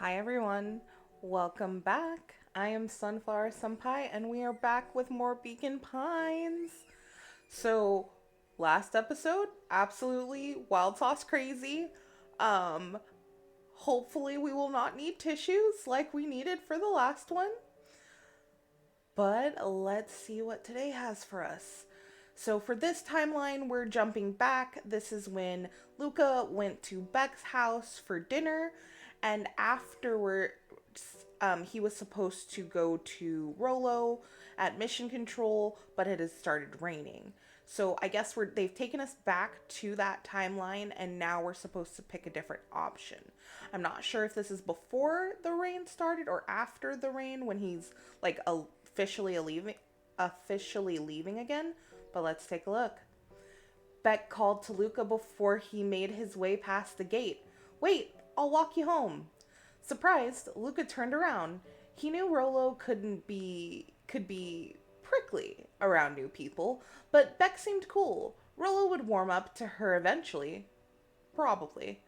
Hi everyone, welcome back. I am Sunflower Senpai and we are back with more Beacon Pines. So, last episode, absolutely wild sauce crazy. Um, Hopefully we will not need tissues like we needed for the last one. But let's see what today has for us. So for this timeline, we're jumping back. This is when Luca went to Beck's house for dinner, and afterwards, he was supposed to go to Rolo at Mission Control, but it has started raining. So I guess they've taken us back to that timeline, and now we're supposed to pick a different option. I'm not sure if this is before the rain started or after the rain when he's like officially leaving again, but let's take a look. Beck called to Luca before he made his way past the gate. Wait, I'll walk you home. Surprised, Luca turned around. He knew Rolo could be prickly around new people, but Beck seemed cool. Rolo would warm up to her eventually. Probably.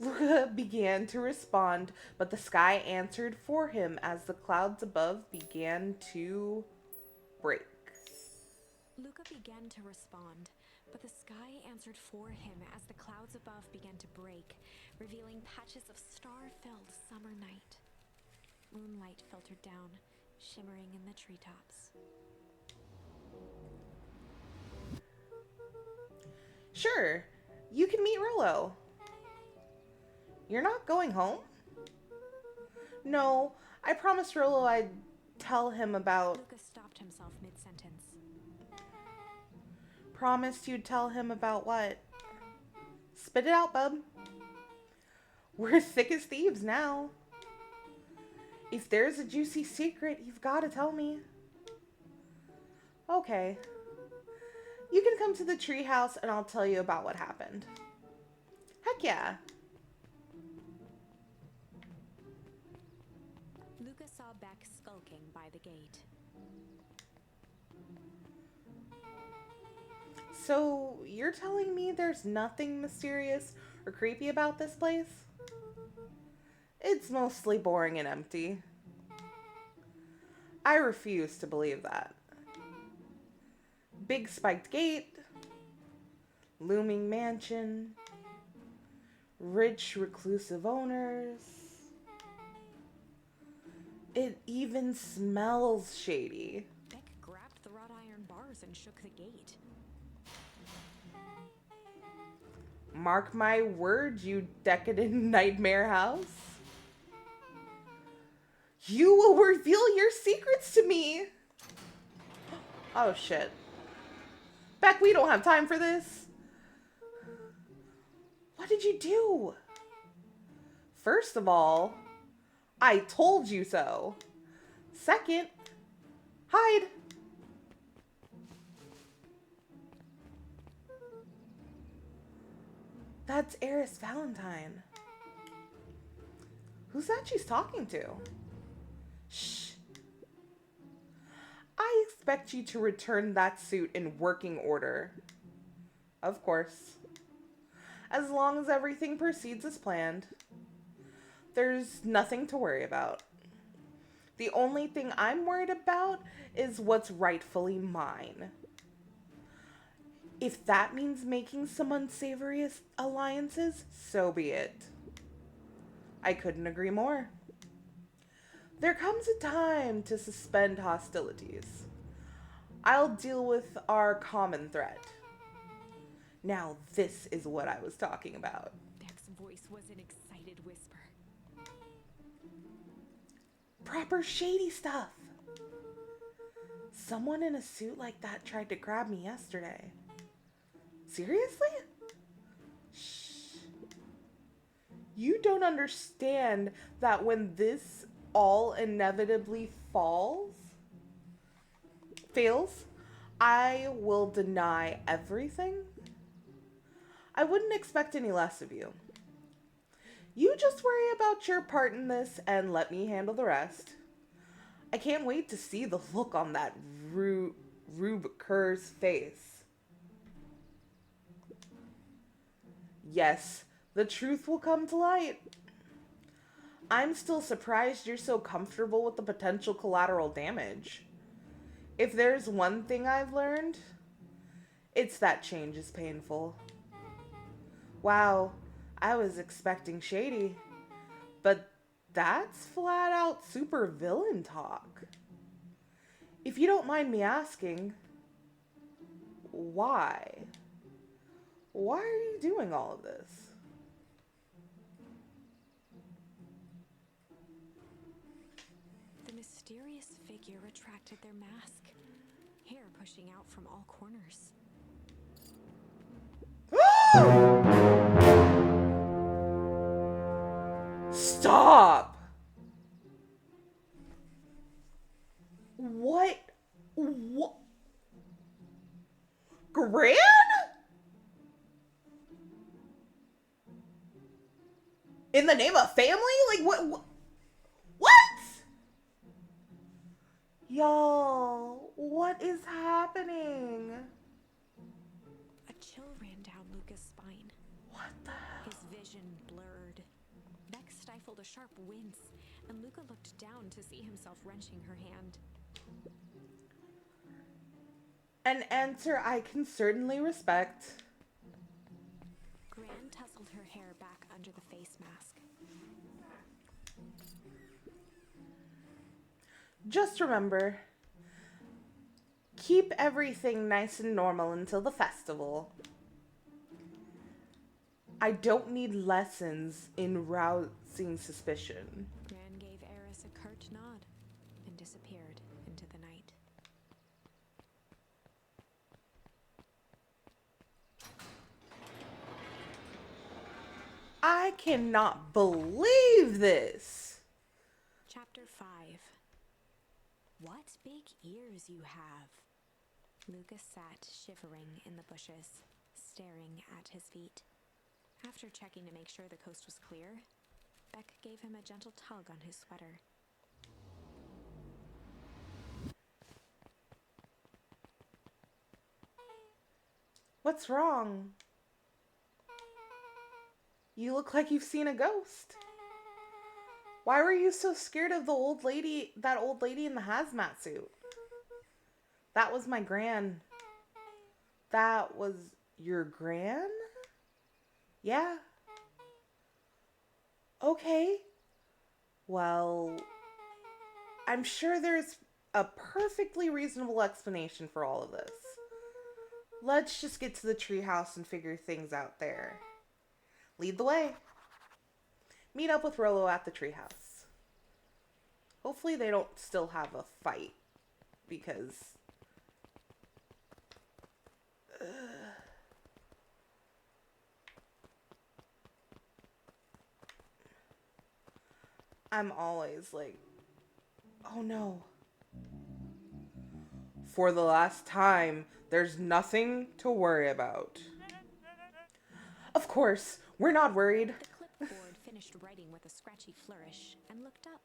Luca began to respond, but the sky answered for him as the clouds above began to break. Luca began to respond, but the sky answered for him as the clouds above began to break, revealing patches of star-filled summer night. Moonlight filtered down, shimmering in the treetops. Sure, you can meet Rolo. You're not going home? No, I promised Rolo I'd tell him about. Luca stopped himself mid-sentence. Promised you'd tell him about what? Spit it out, bub. We're thick as thieves now. If there's a juicy secret, you've got to tell me. Okay. You can come to the treehouse and I'll tell you about what happened. Heck yeah. Luca saw Beck skulking by the gate. So, you're telling me there's nothing mysterious or creepy about this place? It's mostly boring and empty. I refuse to believe that. Big spiked gate, looming mansion, rich reclusive owners. It even smells shady. Beck grabbed the wrought iron bars and shook the gate. Mark my words, you decadent nightmare house. You will reveal your secrets to me. Oh shit. Beck, we don't have time for this. What did you do? First of all, I told you so. Second, hide. That's Eris Valentine. Who's that she's talking to? Shh. I expect you to return that suit in working order. Of course. As long as everything proceeds as planned. There's nothing to worry about. The only thing I'm worried about is what's rightfully mine. If that means making some unsavory alliances, so be it. I couldn't agree more. There comes a time to suspend hostilities. I'll deal with our common threat. Now, this is what I was talking about. Beck's voice was an excited whisper. Proper shady stuff. Someone in a suit like that tried to grab me yesterday. Seriously? Shh. You don't understand that when this all inevitably fails, I will deny everything. I wouldn't expect any less of you. You just worry about your part in this and let me handle the rest. I can't wait to see the look on that Rube Kerr's face. Yes, the truth will come to light. I'm still surprised you're so comfortable with the potential collateral damage. If there's one thing I've learned, it's that change is painful. Wow, I was expecting shady, but that's flat out super villain talk. If you don't mind me asking, why? Why are you doing all of this? The mysterious figure retracted their mask, hair pushing out from all corners. Stop! What? What? Gran? In the name of family? Like, what? Y'all, what is happening? A chill ran down Luca's spine. What the hell? His vision blurred. Beck stifled a sharp wince, and Luca looked down to see himself wrenching her hand. An answer I can certainly respect. Gran tousled her hair back under the face mask. Just remember, keep everything nice and normal until the festival. I don't need lessons in rousing suspicion. Gran gave Eris a curt nod and disappeared into the night. I cannot believe this. Chapter 5. What big ears you have. Luca sat shivering in the bushes, staring at his feet. After checking to make sure the coast was clear, Beck gave him a gentle tug on his sweater. What's wrong? You look like you've seen a ghost. Why were you so scared of that old lady in the hazmat suit? That was my gran. That was your gran? Yeah. Okay. Well, I'm sure there's a perfectly reasonable explanation for all of this. Let's just get to the treehouse and figure things out there. Lead the way. Meet up with Rolo at the treehouse. Hopefully they don't still have a fight, because I'm always like, oh no. For the last time, there's nothing to worry about. Of course, we're not worried. The clipboard finished writing with a scratchy flourish and looked up.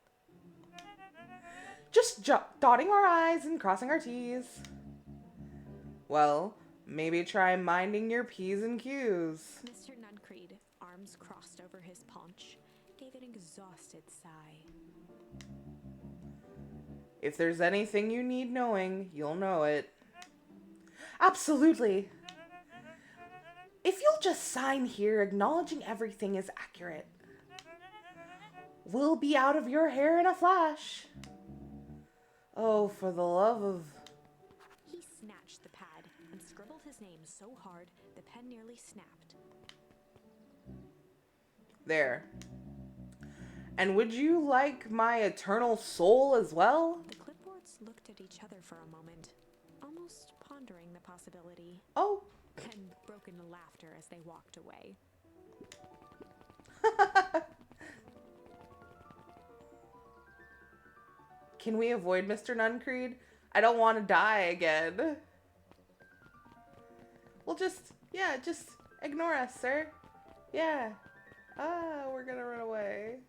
Just dotting our I's and crossing our T's. Well, maybe try minding your P's and Q's. Mr. Nuncreed, arms crossed over his paunch, gave an exhausted sigh. If there's anything you need knowing, you'll know it. Absolutely. If you'll just sign here acknowledging everything is accurate, we'll be out of your hair in a flash. Oh, for the love of... He snatched the pad and scribbled his name so hard the pen nearly snapped. There. And would you like my eternal soul as well? The clipboards looked at each other for a moment, almost pondering the possibility. Oh. And broke into laughter as they walked away. Can we avoid Mr. Nuncreed? I don't want to die again. Well, just ignore us, sir. Yeah. Ah, we're gonna run away.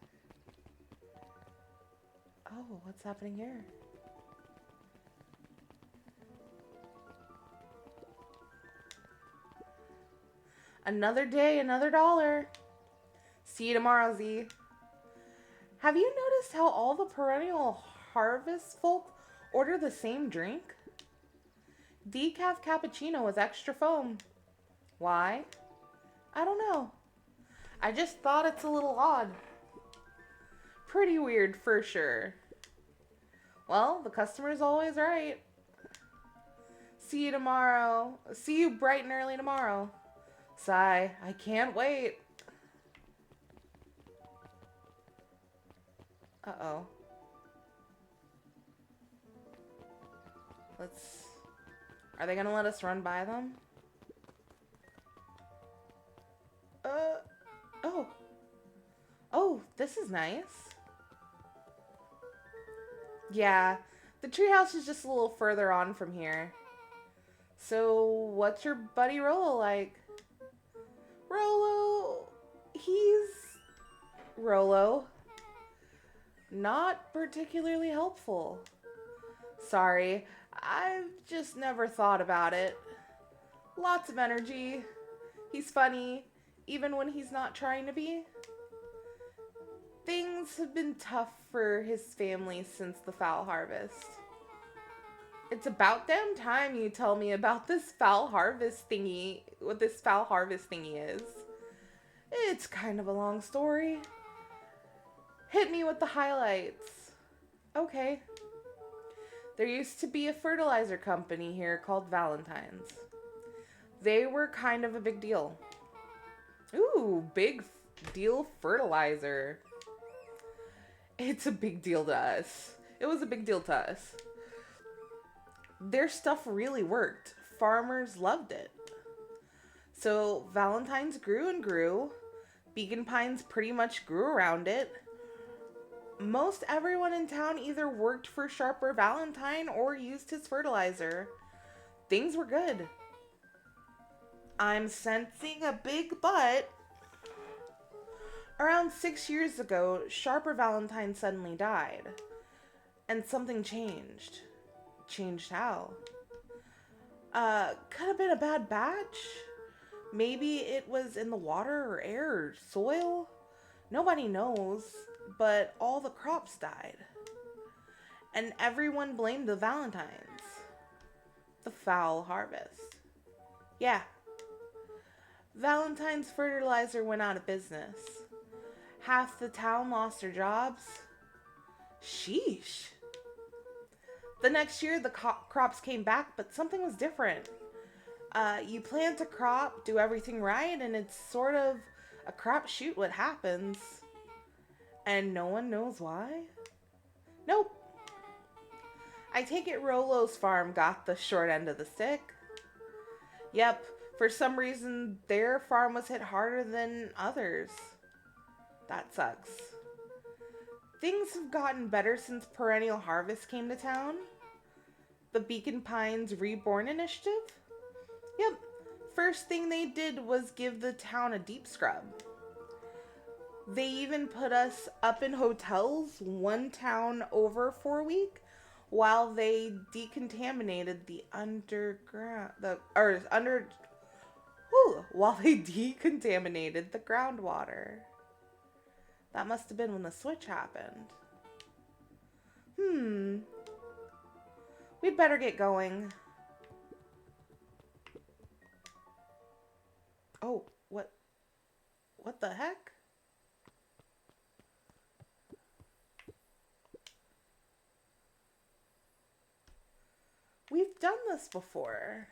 Oh, what's happening here? Another day, another dollar. See you tomorrow, Z. Have you noticed how all the perennial harvest folk order the same drink? Decaf cappuccino with extra foam. Why? I don't know. I just thought it's a little odd. Pretty weird for sure. Well, the customer's always right. See you tomorrow. See you bright and early tomorrow. Sigh, I can't wait. Uh-oh. Let's... Are they gonna let us run by them? Oh. Oh, this is nice. Yeah, the treehouse is just a little further on from here. So, what's your buddy Rolo like? Rolo... He's... Rolo. Not particularly helpful. Sorry, I've just never thought about it. Lots of energy. He's funny, even when he's not trying to be. Things have been tough for his family since the fowl harvest. It's about damn time you tell me about this fowl harvest thingy, what this fowl harvest thingy is. It's kind of a long story. Hit me with the highlights. Okay. There used to be a fertilizer company here called Valentine's. They were kind of a big deal. Ooh, big deal fertilizer. It's a big deal to us. It was a big deal to us. Their stuff really worked. Farmers loved it. So Valentine's grew and grew. Beacon Pines pretty much grew around it. Most everyone in town either worked for Sharper Valentine or used his fertilizer. Things were good. I'm sensing a big but. Around 6 years ago, Sharper Valentine suddenly died. And something changed. Changed how? Could have been a bad batch. Maybe it was in the water or air or soil. Nobody knows, but all the crops died. And everyone blamed the Valentines. The foul harvest. Yeah. Valentine's fertilizer went out of business. Half the town lost their jobs. Sheesh. The next year, the crops came back, but something was different. You plant a crop, do everything right, and it's sort of a crapshoot what happens. And no one knows why? Nope. I take it Rolo's farm got the short end of the stick. Yep, for some reason, their farm was hit harder than others. That sucks. Things have gotten better since Perennial Harvest came to town. The Beacon Pines Reborn Initiative? Yep. First thing they did was give the town a deep scrub. They even put us up in hotels one town over for a week while they decontaminated the while they decontaminated the groundwater. That must have been when the switch happened. We'd better get going. Oh, what the heck? We've done this before.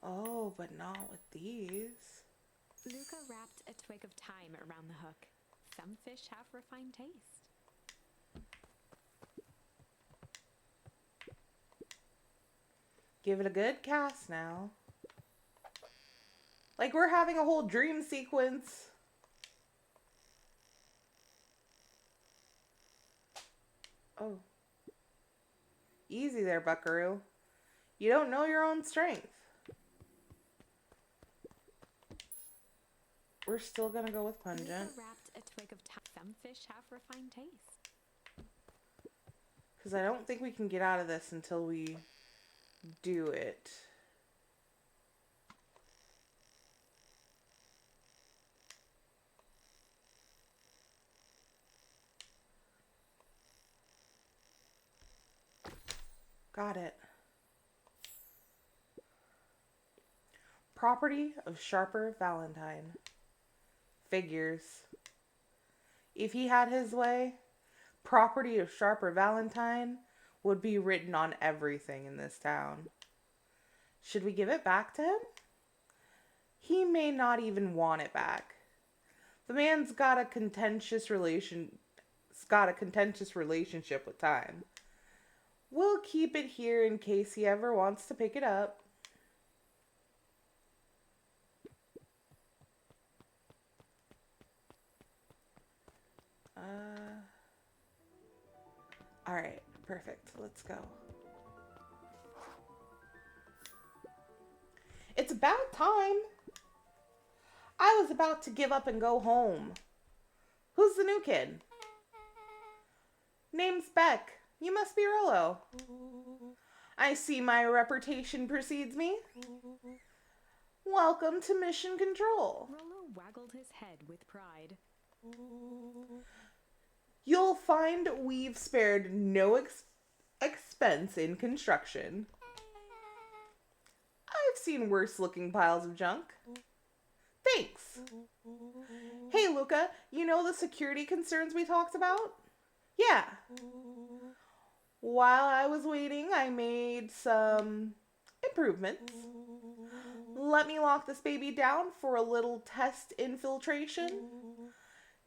Oh, but not with these. Luca wrapped a twig of thyme around the hook. Some fish have refined taste. Give it a good cast now. Like we're having a whole dream sequence. Oh. Easy there, buckaroo. You don't know your own strength. We're still gonna go with pungent. Luca wrapped a twig of thyme. Some fish have refined taste. Because I don't think we can get out of this until we do it. Got it. Property of Sharper Valentine. Figures. If he had his way, property of Sharper Valentine would be written on everything in this town. Should we give it back to him? He may not even want it back. The man's got a contentious relationship with time. We'll keep it here in case he ever wants to pick it up. Alright, perfect. Let's go. It's about time. I was about to give up and go home. Who's the new kid? Name's Beck. You must be Rollo. I see my reputation precedes me. Welcome to Mission Control. Rollo waggled his head with pride. You'll find we've spared no expense in construction. I've seen worse looking piles of junk. Thanks. Hey, Luca, you know the security concerns we talked about? Yeah. While I was waiting, I made some improvements. Let me lock this baby down for a little test infiltration.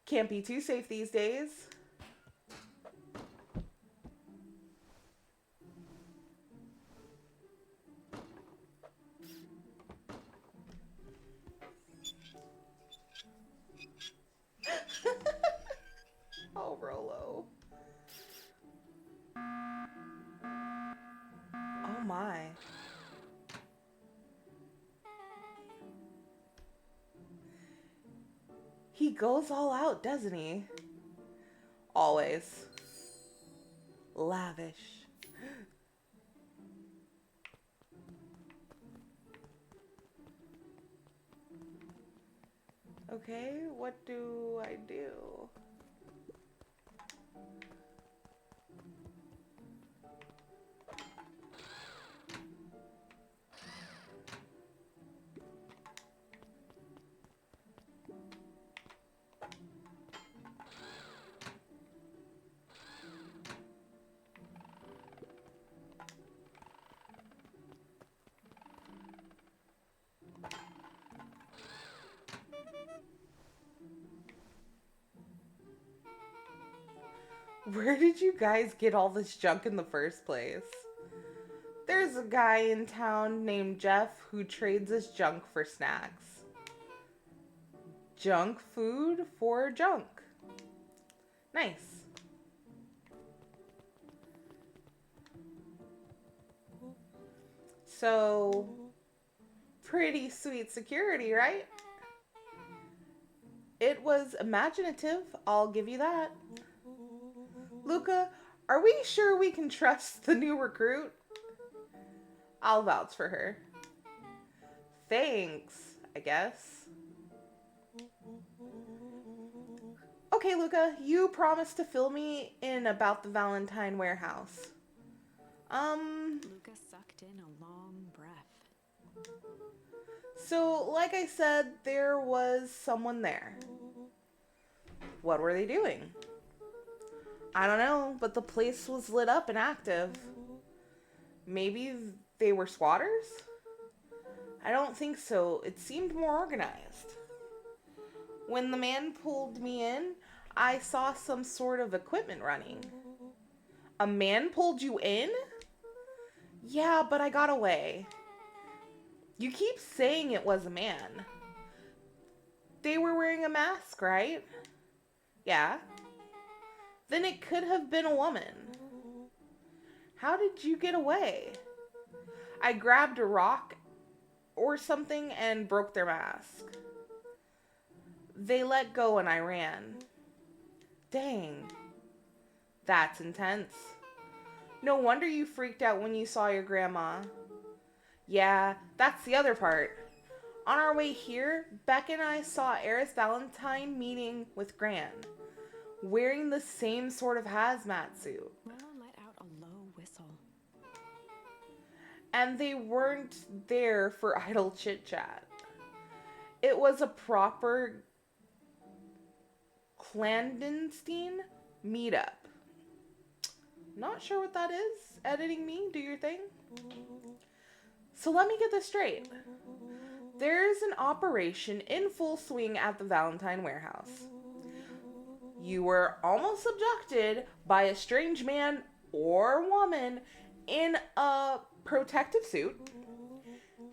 Can't be too safe these days. Oh, Rollo. Oh my. He goes all out, doesn't he? Always. Lavish. Okay, what do I do? Where did you guys get all this junk in the first place? There's a guy in town named Jeff who trades us junk for snacks. Junk food for junk. Nice. So, pretty sweet security, right? It was imaginative, I'll give you that. Luca, are we sure we can trust the new recruit? I'll vouch for her. Thanks, I guess. Okay, Luca, you promised to fill me in about the Valentine warehouse. Luca sucked in a long breath. So, like I said, there was someone there. What were they doing? I don't know, but the place was lit up and active. Maybe they were squatters? I don't think so. It seemed more organized. When the man pulled me in, I saw some sort of equipment running. A man pulled you in? Yeah, but I got away. You keep saying it was a man. They were wearing a mask, right? Yeah. Then it could have been a woman. How did you get away? I grabbed a rock or something and broke their mask. They let go and I ran. Dang. That's intense. No wonder you freaked out when you saw your grandma. Yeah, that's the other part. On our way here, Beck and I saw Eris Valentine meeting with Gran, wearing the same sort of hazmat suit. Rollo let out a low whistle. and they weren't there for idle chit chat. It was a proper clandestine meetup. Not sure what that is. Editing me, do your thing. So let me get this straight. There's an operation in full swing at the Valentine warehouse. You were almost abducted by a strange man or woman in a protective suit,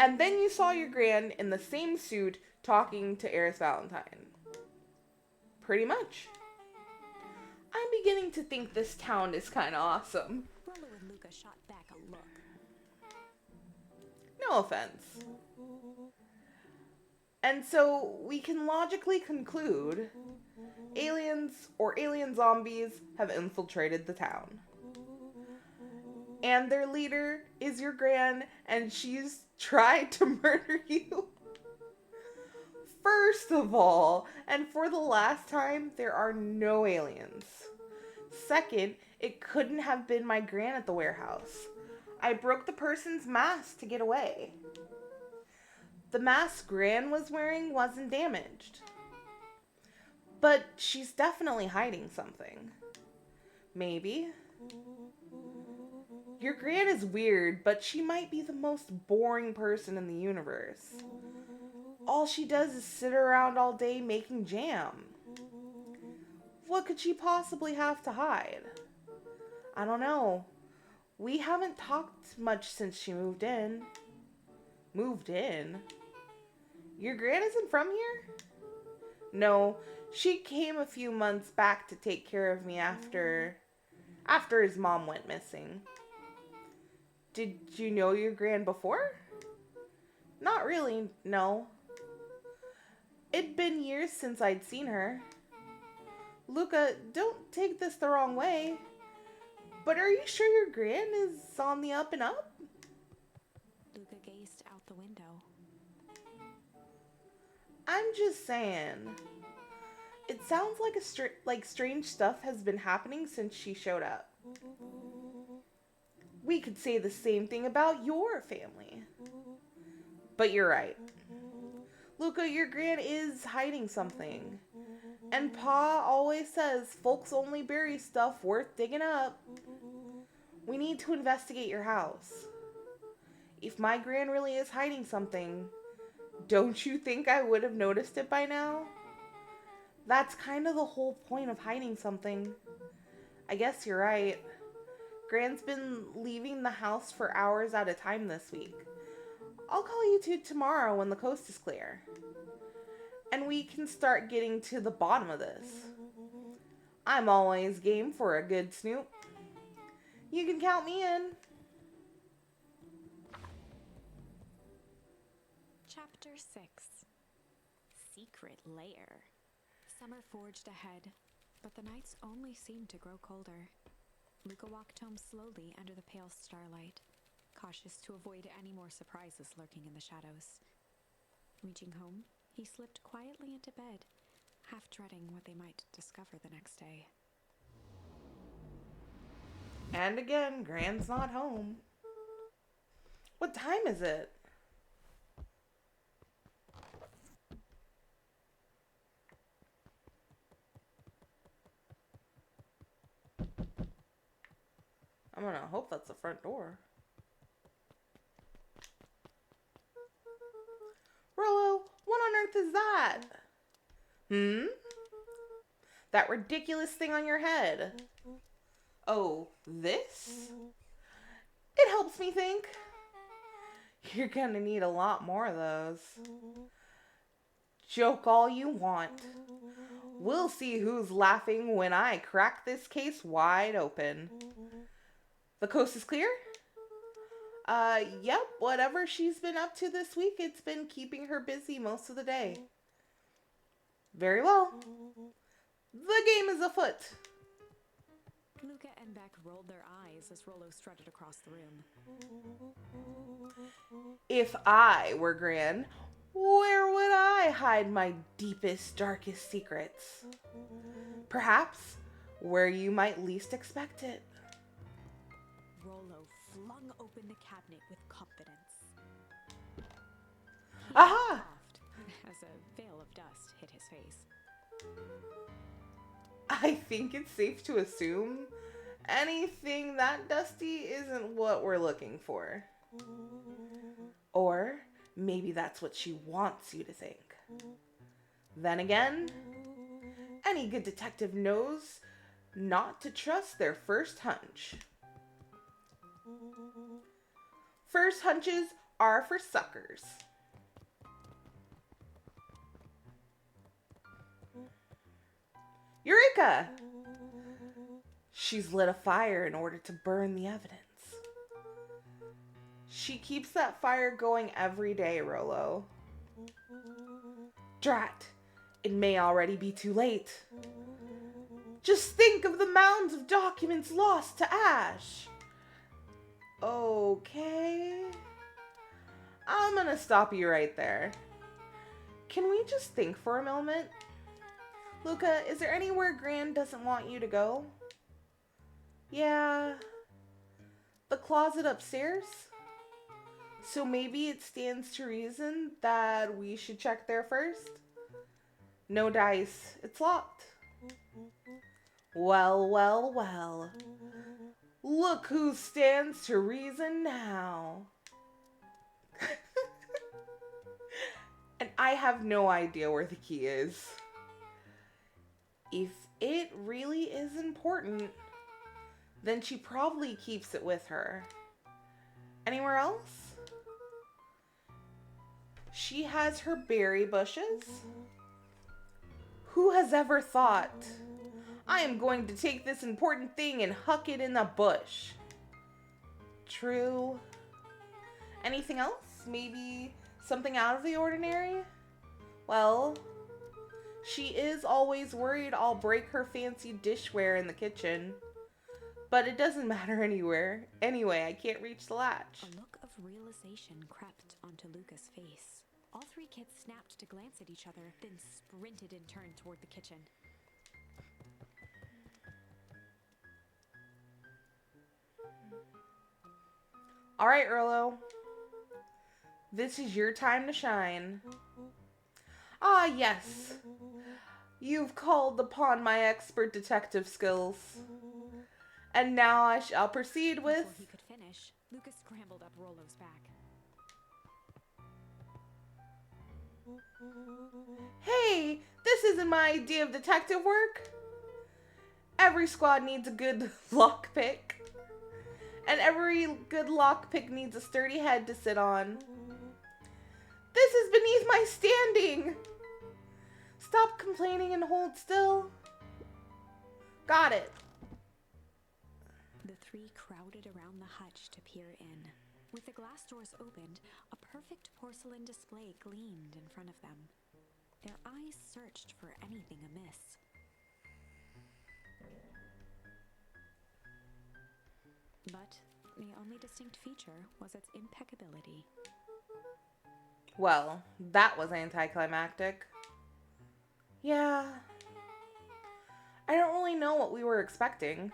and then you saw your gran in the same suit talking to Eris Valentine. Pretty much. I'm beginning to think this town is kind of awesome. Rollo and Luca shot back a look. No offense. And so we can logically conclude aliens or alien zombies have infiltrated the town. And their leader is your gran, and she's tried to murder you. First of all, and for the last time, there are no aliens. Second, it couldn't have been my gran at the warehouse. I broke the person's mask to get away. The mask Gran was wearing wasn't damaged. But she's definitely hiding something. Maybe. Your Gran is weird, but she might be the most boring person in the universe. All she does is sit around all day making jam. What could she possibly have to hide? I don't know. We haven't talked much since she moved in. Moved in? Your gran isn't from here? No, she came a few months back to take care of me after his mom went missing. Did you know your gran before? Not really, no. It'd been years since I'd seen her. Luca, don't take this the wrong way, but are you sure your gran is on the up and up? Luca gazed out the window. I'm just saying. It sounds like strange stuff has been happening since she showed up. We could say the same thing about your family. But you're right. Luca, your gran is hiding something. And Pa always says folks only bury stuff worth digging up. We need to investigate your house. If my gran really is hiding something, don't you think I would have noticed it by now? That's kind of the whole point of hiding something. I guess you're right. Gran's been leaving the house for hours at a time this week. I'll call you two tomorrow when the coast is clear. And we can start getting to the bottom of this. I'm always game for a good snoop. You can count me in. Chapter 6. Secret Lair. Summer forged ahead, but the nights only seemed to grow colder. Luca walked home slowly under the pale starlight, cautious to avoid any more surprises lurking in the shadows. Reaching home, he slipped quietly into bed, half dreading what they might discover the next day. And again, Gran's not home. What time is it? I'm gonna hope that's the front door. Rollo, what on earth is that? That ridiculous thing on your head. Oh, this? It helps me think. You're gonna need a lot more of those. Joke all you want. We'll see who's laughing when I crack this case wide open. The coast is clear? Yep, whatever she's been up to this week, it's been keeping her busy most of the day. Very well. The game is afoot. Luca and Beck rolled their eyes as Rollo strutted across the room. If I were Gran, where would I hide my deepest, darkest secrets? Perhaps where you might least expect it. Rollo flung open the cabinet with confidence. He Aha! coughed as a veil of dust hit his face. I think it's safe to assume anything that dusty isn't what we're looking for. Or maybe that's what she wants you to think. Then again, any good detective knows not to trust their first hunch. First hunches are for suckers. Eureka! She's lit a fire in order to burn the evidence. She keeps that fire going every day, Rolo. Drat, it may already be too late. Just think of the mounds of documents lost to ash. Okay. I'm gonna stop you right there. Can we just think for a moment? Luca, is there anywhere Gran doesn't want you to go? Yeah. The closet upstairs? So maybe it stands to reason that we should check there first? No dice. It's locked. Well, well, well. Look who stands to reason now. And I have no idea where the key is. If it really is important, then she probably keeps it with her. Anywhere else? She has her berry bushes. Who has ever thought, I am going to take this important thing and huck it in the bush? True. Anything else? Maybe something out of the ordinary? Well, she is always worried I'll break her fancy dishware in the kitchen. But it doesn't matter anywhere. Anyway, I can't reach the latch. A look of realization crept onto Luca's face. All three kids snapped to glance at each other, then sprinted in turn toward the kitchen. All right, Erlo. This is your time to shine. Ah, yes. You've called upon my expert detective skills. And now I shall proceed with... Before he could finish, Luca scrambled up Rolo's back. Hey, this isn't my idea of detective work. Every squad needs a good lockpick. And every good lockpick needs a sturdy head to sit on. This is beneath my standing. Stop complaining and hold still. Got it. The three crowded around the hutch to peer in. With the glass doors opened, a perfect porcelain display gleamed in front of them. Their eyes searched for anything amiss. But the only distinct feature was its impeccability. Well, that was anticlimactic. Yeah. I don't really know what we were expecting.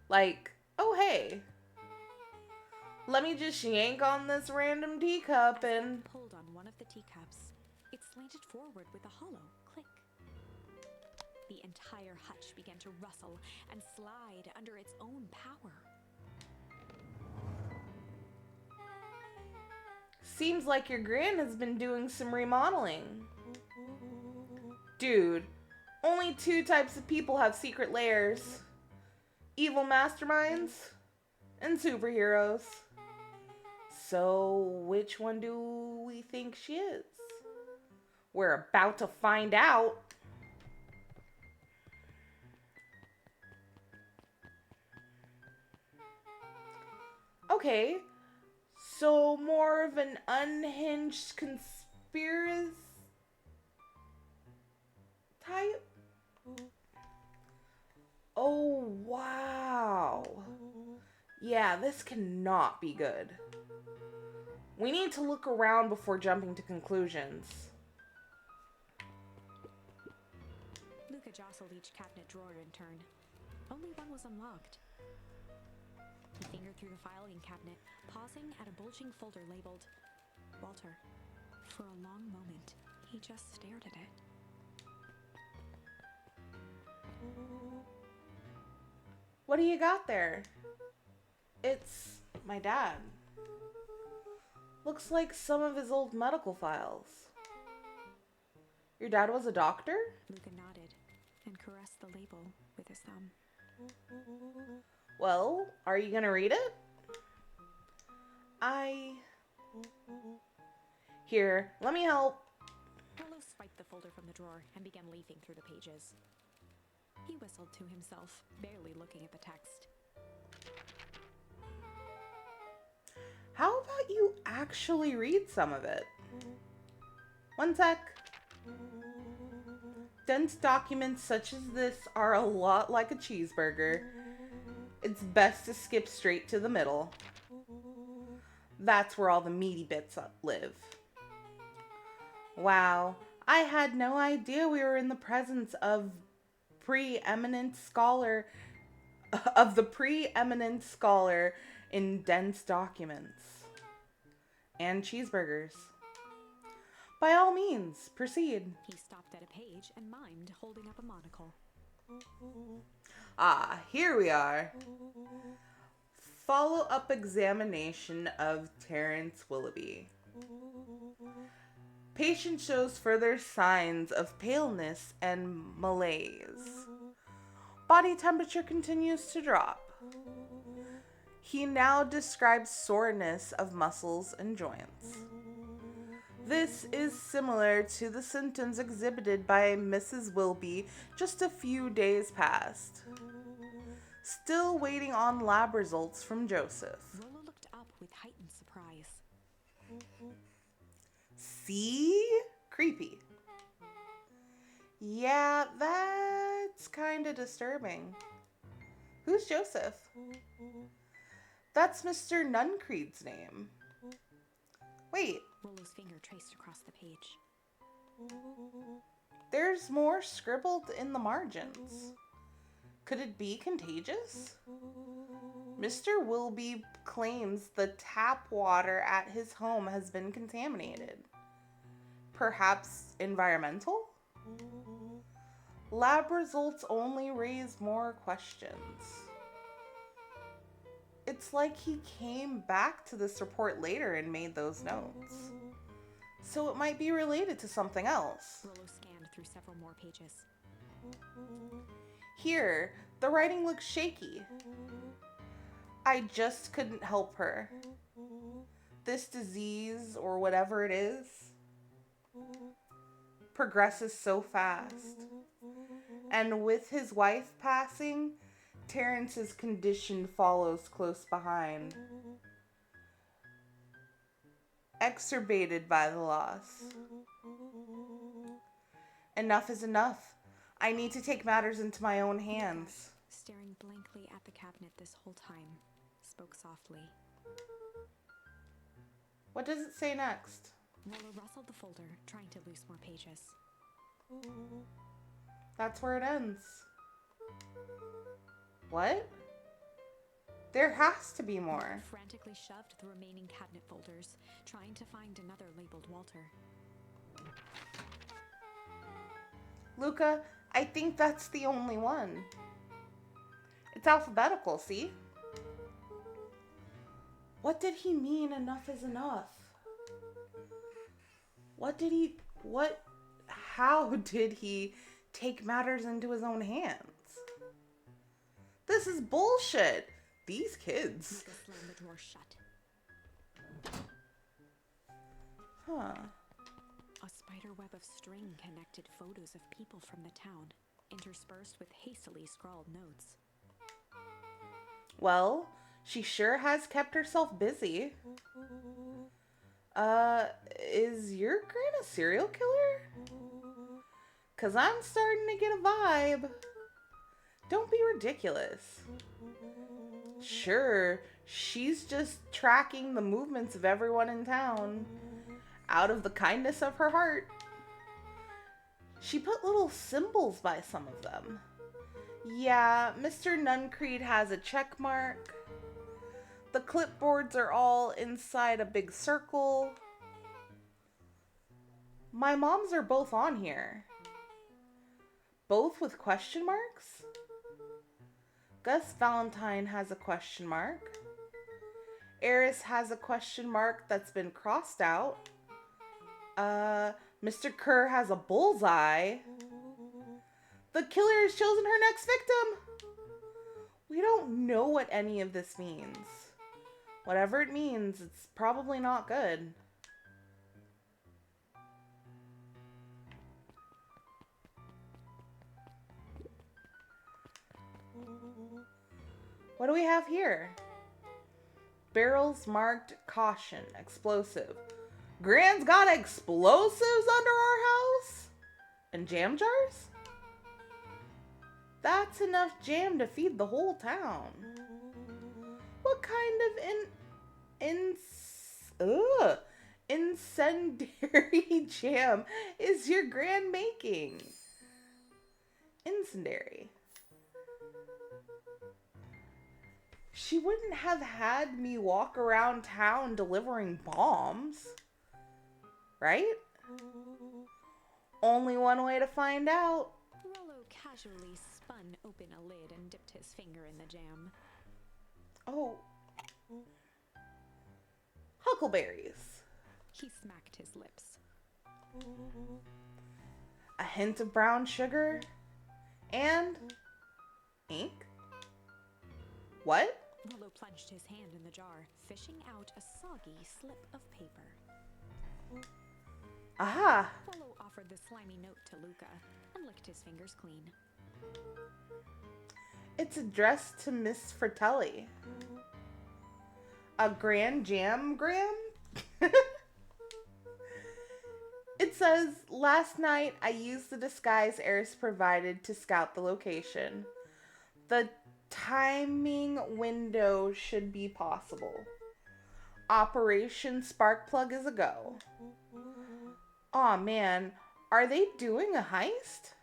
Like, oh hey, let me just yank on this random teacup and... Pulled on one of the teacups. It slanted forward with a hollow click. The entire hutch began to rustle and slide under its own power. Seems like your gran has been doing some remodeling. Dude, only two types of people have secret lairs. Evil masterminds and superheroes. So, which one do we think she is? We're about to find out. Okay, so more of an unhinged conspiracy type? Oh, wow. Yeah, this cannot be good. We need to look around before jumping to conclusions. Luca jostled each cabinet drawer in turn. Only one was unlocked. He fingered through the filing cabinet, pausing at a bulging folder labeled Walter. For a long moment, he just stared at it. What do you got there? It's my dad. Looks like some of his old medical files. Your dad was a doctor? Luca nodded and caressed the label with his thumb. Well, are you gonna read it? Here, let me help. Rollo swiped the folder from the drawer and began leafing through the pages. He whistled to himself, barely looking at the text. How about you actually read some of it? One sec. Dense documents such as this are a lot like a cheeseburger. It's best to skip straight to the middle. That's where all the meaty bits live. Wow, I had no idea we were in the presence of the preeminent scholar in dense documents and cheeseburgers. By all means, proceed. He stopped at a page and mimed, holding up a monocle. Ah, here we are. Follow-up examination of Terrence Willoughby. Patient shows further signs of paleness and malaise. Body temperature continues to drop. He now describes soreness of muscles and joints. This is similar to the symptoms exhibited by Mrs. Willoughby just a few days past. Still waiting on lab results from Joseph. Rollo looked up with heightened surprise. See? Creepy. Yeah, that's kind of disturbing. Who's Joseph? That's Mr. Nuncreed's name. Wait, Rollo's finger traced across the page. there's more scribbled in the margins. Could it be contagious? Mr. Willoughby claims the tap water at his home has been contaminated. Perhaps environmental? Lab results only raise more questions. It's like he came back to this report later and made those notes. So it might be related to something else. Rollo scanned through several more pages. Here, the writing looks shaky. I just couldn't help her. This disease, or whatever it is, progresses so fast. And with his wife passing, Terrence's condition follows close behind. Exacerbated by the loss. Enough is enough. I need to take matters into my own hands. Staring blankly at the cabinet this whole time, spoke softly. What does it say next? Rollo rustled the folder, trying to loose more pages. That's where it ends. What? There has to be more. Rollo frantically shoved the remaining cabinet folders, trying to find another labeled Walter. Luca, I think that's the only one. It's alphabetical, see? What did he mean enough is enough? How did he take matters into his own hands? This is bullshit. These kids. Luca slammed the drawer shut. Huh. A spider web of string connected photos of people from the town, interspersed with hastily scrawled notes. Well, she sure has kept herself busy. Is your Gran a serial killer? 'Cause I'm starting to get a vibe. Don't be ridiculous. Sure, she's just tracking the movements of everyone in town, out of the kindness of her heart. She put little symbols by some of them. Yeah, Mr. Nuncreed has a check mark. The clipboards are all inside a big circle. My mom's are both on here. Both with question marks? Gus Valentine has a question mark. Eris has a question mark that's been crossed out. Mr. Kerr has a bullseye. The killer has chosen her next victim. We don't know what any of this means. Whatever it means, it's probably not good. What do we have here? Barrels marked caution, explosive. Gran's got explosives under our house? And jam jars? That's enough jam to feed the whole town. What kind of incendiary jam is your Gran making? Incendiary. She wouldn't have had me walk around town delivering bombs. Right? Only one way to find out. Rollo casually spun open a lid and dipped his finger in the jam. Oh. Huckleberries. He smacked his lips. A hint of brown sugar. And ink. What? Rollo plunged his hand in the jar, fishing out a soggy slip of paper. Aha! Rollo offered the slimy note to Luca and licked his fingers clean. It's addressed to Miss Fratelli. A grand jam, Graham? It says, last night I used the disguise Eris provided to scout the location. The timing window should be possible. Operation Sparkplug is a go. Aw, man, are they doing a heist?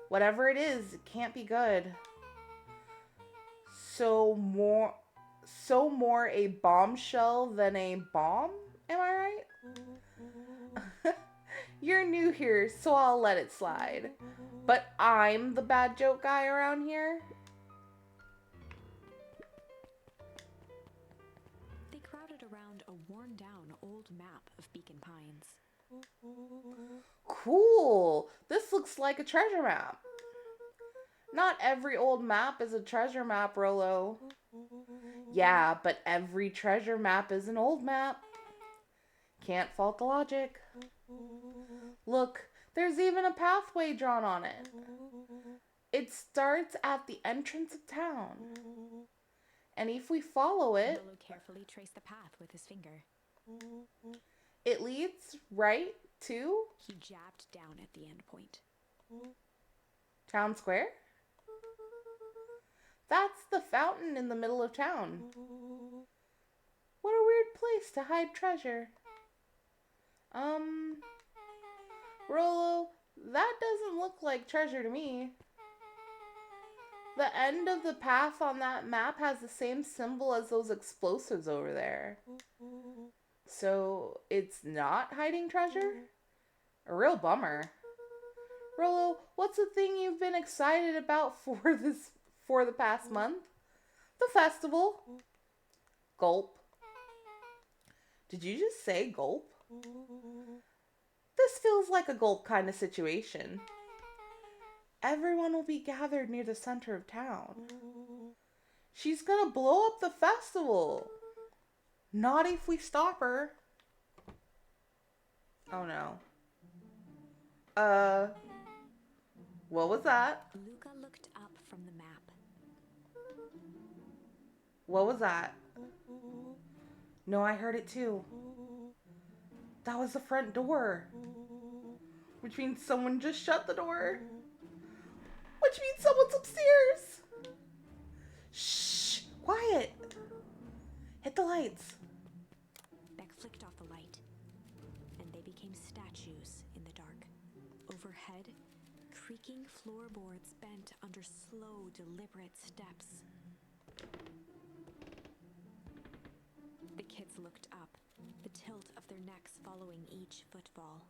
Whatever it is, it can't be good. So more a bombshell than a bomb, am I right? You're new here, so I'll let it slide. But I'm the bad joke guy around here? They crowded around a worn-down old map of Beacon Pines. Cool! This looks like a treasure map. Not every old map is a treasure map, Rollo. Yeah, but every treasure map is an old map. Can't fault the logic. Look, there's even a pathway drawn on it. It starts at the entrance of town. And if we follow it, Rollo carefully traced the path with his finger. it leads right to He jabbed down at the end point. Town Square. That's the fountain in the middle of town. What a weird place to hide treasure. Rollo, that doesn't look like treasure to me. The end of the path on that map has the same symbol as those explosives over there. So it's not hiding treasure? A real bummer. Rollo, what's the thing you've been excited about for the past month? The festival. Gulp. Did you just say gulp? This feels like a gulp kind of situation. Everyone will be gathered near the center of town. She's gonna blow up the festival. Not if we stop her. Oh no. What was that? Luca looked up from the map. What was that? No, I heard it too. That was the front door. Which means someone just shut the door. Which means someone's upstairs. Shh! Quiet! Hit the lights. Beck flicked off the light, and they became statues in the dark. Overhead, creaking floorboards bent under slow, deliberate steps. looked up, the tilt of their necks following each footfall.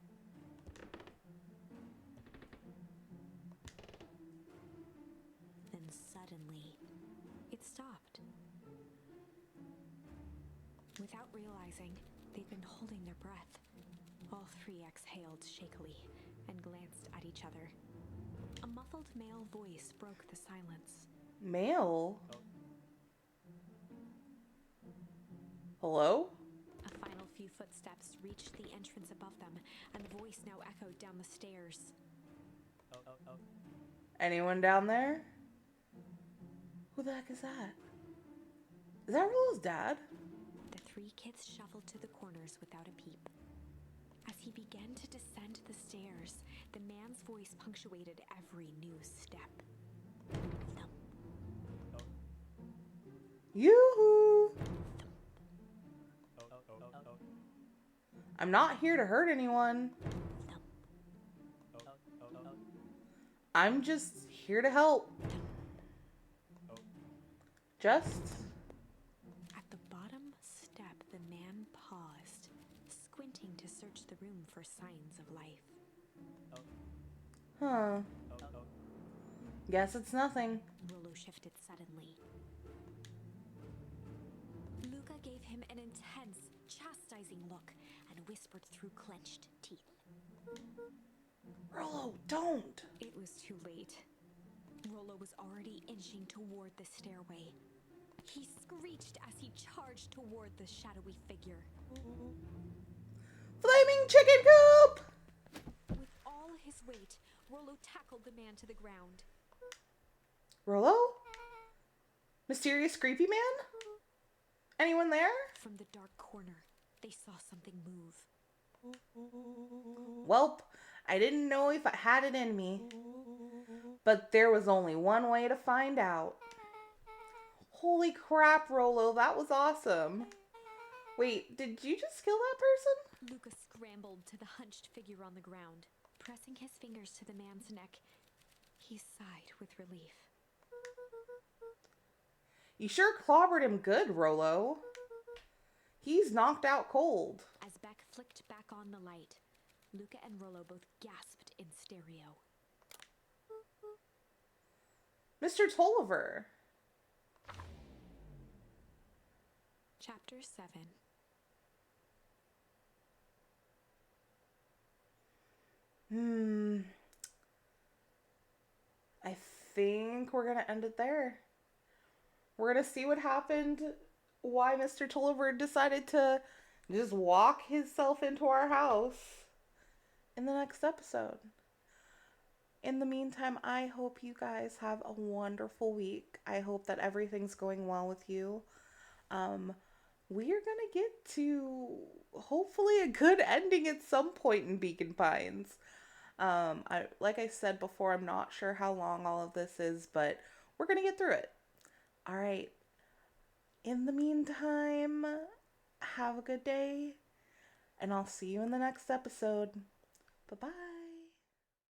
Then suddenly, it stopped. Without realizing, they'd been holding their breath. All three exhaled shakily and glanced at each other. A muffled male voice broke the silence. Male? Hello? A final few footsteps reached the entrance above them, and the voice now echoed down the stairs. Anyone down there? Who the heck is that? Is that Rollo's dad? The three kids shuffled to the corners without a peep. As he began to descend the stairs, the man's voice punctuated every new step. Thump, Yoo-hoo! thump, I'm not here to hurt anyone. thump. I'm just here to help. Just... At the bottom step, the man paused, squinting to search the room for signs of life. Huh. Guess it's nothing. Rollo shifted suddenly. Luca gave him an intense, chastising look and whispered through clenched teeth. Rollo, don't! It was too late. Rollo was already inching toward the stairway. He screeched as he charged toward the shadowy figure. Flaming chicken coop! With all his weight, Rollo tackled the man to the ground. Rollo? Mysterious creepy man? Anyone there? From the dark corner, they saw something move. Welp, I didn't know if I had it in me. But there was only one way to find out. Holy crap, Rollo, that was awesome. Wait, did you just kill that person? Luca scrambled to the hunched figure on the ground. Pressing his fingers to the man's neck, he sighed with relief. You sure clobbered him good, Rollo. He's knocked out cold. As Beck flicked back on the light, Luca and Rollo both gasped in stereo. Mr. Tolliver. Chapter 7. I think we're going to end it there. We're going to see what happened, why Mr. Tolliver decided to just walk himself into our house in the next episode. In the meantime, I hope you guys have a wonderful week. I hope that everything's going well with you. We are going to get to hopefully a good ending at some point in Beacon Pines. Like I said before, I'm not sure how long all of this is, but we're going to get through it. All right. In the meantime, have a good day, and I'll see you in the next episode. Bye-bye.